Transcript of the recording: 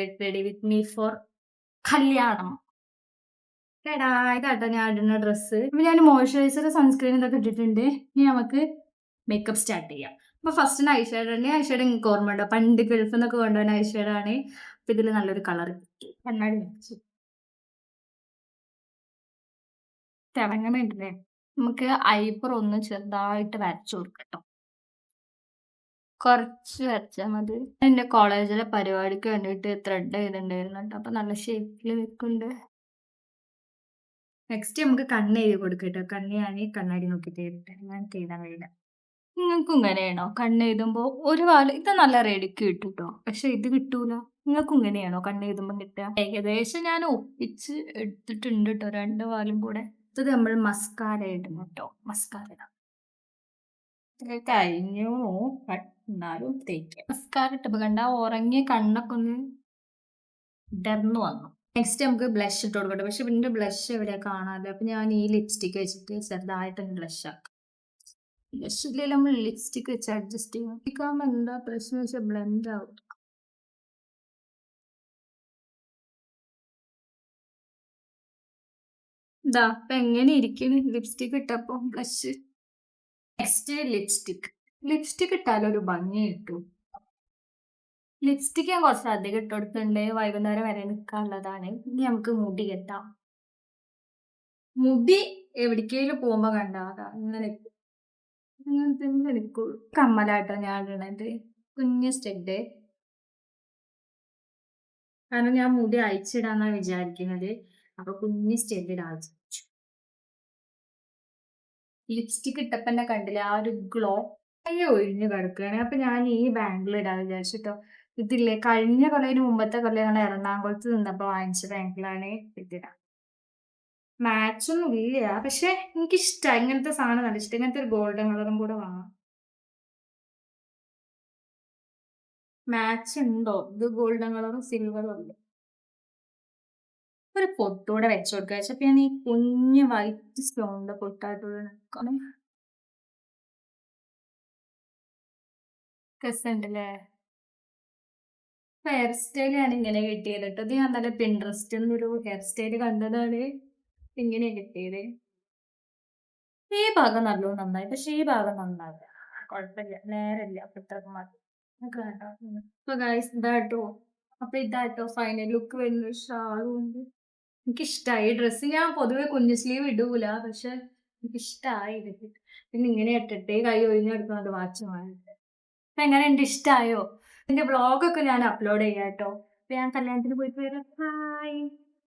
Get ready with me for കല്യാണം. എടാ ഇതാട്ടോ ഞാൻ ഇടുന്ന ഡ്രസ്സ്. ഇപ്പൊ ഞാൻ മോയ്സ്ചറൈസർ, സൺസ്ക്രീൻ ഇതൊക്കെ ഇട്ടിട്ടുണ്ട്. ഇനി നമുക്ക് മേക്കപ്പ് സ്റ്റാർട്ട് ചെയ്യാം. അപ്പൊ ഫസ്റ്റ് ഐഷാഡോ ഉണ്ട്. ഐഷാഡോ നിങ്ങൾക്ക് ഓർമ്മയുണ്ടോ? പണ്ട് ഗൾഫിൽ നിന്നൊക്കെ കൊണ്ടുവന്ന ഐഷാഡോ ആണ്. അപ്പൊ ഇതിൽ നല്ലൊരു കളർ കിട്ടി. കണ്ണാടി വെച്ചു തിളങ്ങണുണ്ടല്ലേ. നമുക്ക് ഐബ്രോ ഒന്ന് ചെറുതായിട്ട് വരച്ചു കൊടുക്കട്ടോ. കുറച്ച് വരച്ചാൽ മതി. എന്റെ കോളേജിലെ പരിപാടിക്ക് വേണ്ടിയിട്ട് ത്രെഡ് ചെയ്തിട്ടുണ്ടായിരുന്നു കേട്ടോ. അപ്പൊ നല്ല ഷേപ്പിൽ നിൽക്കുന്നുണ്ട്. നെക്സ്റ്റ് നമുക്ക് കണ്ണ് എഴുതി കൊടുക്കട്ടോ. കണ്ണ് ഞാൻ കണ്ണാടി നോക്കിയിട്ട് എഴുതട്ടെ. ഞാൻ എഴുതാൻ കഴിയില്ല. നിങ്ങൾക്കും ഇങ്ങനെയാണോ കണ്ണ് എഴുതുമ്പോ ഒരു വാല് ഇത് നല്ല റെഡിക്ക് കിട്ടും ട്ടോ. പക്ഷെ ഇത് കിട്ടൂല. നിങ്ങൾക്കും ഇങ്ങനെയാണോ കണ്ണ് എഴുതുമ്പോ കിട്ടുക? ഏകദേശം ഞാൻ ഒപ്പിച്ച് എടുത്തിട്ടുണ്ട് ട്ടോ 2 വാലും കൂടെ. ഇത് നമ്മൾ മസ്കാര ഇടണം ട്ടോ. മസ്കാര ഇടാം. ഇത് കഴിഞ്ഞു. എന്നാലും തേക്കാം. മസ്കാര ഇട്ടപ്പോ കണ്ട ഉറങ്ങിയ കണ്ണൊക്കെ ഒന്ന് ഇടർന്നു വന്നു. നെക്സ്റ്റ് നമുക്ക് ബ്ലഷ് ഇട്ട് കൊടുക്കട്ടെ. പക്ഷെ ഇതിന്റെ ബ്ലഷ് എവിടെയാ കാണാതെ. അപ്പൊ ഞാൻ ഈ ലിപ്സ്റ്റിക് വെച്ചിട്ട് ചെറുതായിട്ടൊന്ന് ബ്ലഷ് ആക്കാം. ബ്ലഷ് ഇല്ലെങ്കിൽ നമ്മൾ ലിപ്സ്റ്റിക് വെച്ച് അഡ്ജസ്റ്റ് ചെയ്യണം. ലിപ്സ്റ്റിക് എന്താ പ്രശ്നം വെച്ചാൽ ബ്ലെൻഡ് ആവും. ഇതാ ഇപ്പൊ എങ്ങനെ ഇരിക്കുന്നു ലിപ്സ്റ്റിക് ഇട്ടപ്പോ ബ്ലഷ്. Next lipstick. ലിപ്സ്റ്റിക് ഇട്ടാലും ഒരു ഭംഗി കിട്ടും. ലിപ്സ്റ്റിക് ഞാൻ കുറച്ച് അധികം ഇട്ട് കൊടുത്തിട്ടുണ്ട്. വൈകുന്നേരം വരെ നിൽക്കാനുള്ളതാണ്. ഇനി നമുക്ക് മുടി കെട്ടാം. മുടി എവിടേക്കെങ്കിലും പോകുമ്പോ കണ്ടാ ഇങ്ങനെ ഇങ്ങനെ തന്നെ നിൽക്കുള്ളൂ. കമ്മലാട്ടോ ഞാൻ ഇടണത്. കുഞ്ഞ് സ്റ്റഡ്. കാരണം ഞാൻ മുടി അയച്ചിടാന്നാ വിചാരിക്കുന്നത്. അപ്പൊ കുഞ്ഞ് സ്റ്റഡ് ഇടാൻ വിചാരിച്ചു. ലിപ്സ്റ്റിക് ഇട്ടപ്പോ തന്നെ കണ്ടില്ലേ ആ ഒരു ഗ്ലോ. കയ്യ് ഒഴിഞ്ഞു കിടക്കുകയാണ്. അപ്പൊ ഞാൻ ഈ ബാംഗിൾ ഇടാൻ വിചാരിച്ചിട്ടോ. ഇതില്ലേ കഴിഞ്ഞ കൊല്ലത്തിന് മുമ്പത്തെ കൊല്ലം ഞങ്ങൾ എറണാകുളത്ത് നിന്നപ്പോ വാങ്ങിച്ച ബാംഗിളാണ് ഇതിടാം. മാച്ചൊന്നും ഇല്ല. പക്ഷെ എനിക്കിഷ്ടമായി. ഇങ്ങനത്തെ സാധനം നല്ല ഇഷ്ടം. ഇങ്ങനത്തെ ഒരു ഗോൾഡൻ കളറും കൂടെ വാങ്ങാം. മാച്ച് ഉണ്ടോ? ഇത് ഗോൾഡൻ കളറും സിൽവറും അല്ലേ. ഒരു പൊട്ടൂടെ വെച്ച് കൊടുക്കുക. അപ്പൊ ഞാൻ ഈ കുഞ്ഞ് വൈറ്റ് സ്റ്റോണിന്റെ പൊട്ടായിട്ടുള്ള നിൽക്കണം. രസമുണ്ടല്ലേ. ഹെയർ സ്റ്റൈൽ ഞാൻ ഇങ്ങനെ കിട്ടിയത് കേട്ടോ. ഇത് ഞാൻ നല്ല പിൻട്രസ്റ്റിൽ നിന്നൊരു ഹെയർ സ്റ്റൈൽ കണ്ടതാണ്. ഇങ്ങനെയാ കിട്ടിയത്. ഈ ഭാഗം നല്ലോണം നന്നായി. പക്ഷെ ഈ ഭാഗം നന്നാവില്ല. കുഴപ്പമില്ല. നേരല്ല. അപ്പൊ ഇത്രക്ക് മതി. നിങ്ങൾക്ക് വേണ്ട. അപ്പൊ ഗൈസ് ഇതാട്ടോ. അപ്പൊ ഇതാട്ടോ ഫൈനൽ ലുക്ക് വരുന്ന ഷാളും ഉണ്ട്. എനിക്കിഷ്ടായി ഡ്രസ്സ്. ഞാൻ പൊതുവെ കുഞ്ഞു സ്ലീവ് ഇടൂല. പക്ഷെ എനിക്കിഷ്ടായി ഇത്. പിന്നെ ഇങ്ങനെ ഇട്ടിട്ട് കൈ ഒഴിഞ്ഞെടുക്കുന്നത് വാച്ച് വാങ്ങിട്ട്. അപ്പൊ എങ്ങനെയുണ്ട്? ഇഷ്ടായോ? എന്റെ വ്ളോഗൊക്കെ ഞാൻ അപ്ലോഡ് ചെയ്യാം കേട്ടോ. അപ്പൊ ഞാൻ കല്യാണത്തിന് പോയിട്ട് വരാം. ബൈ.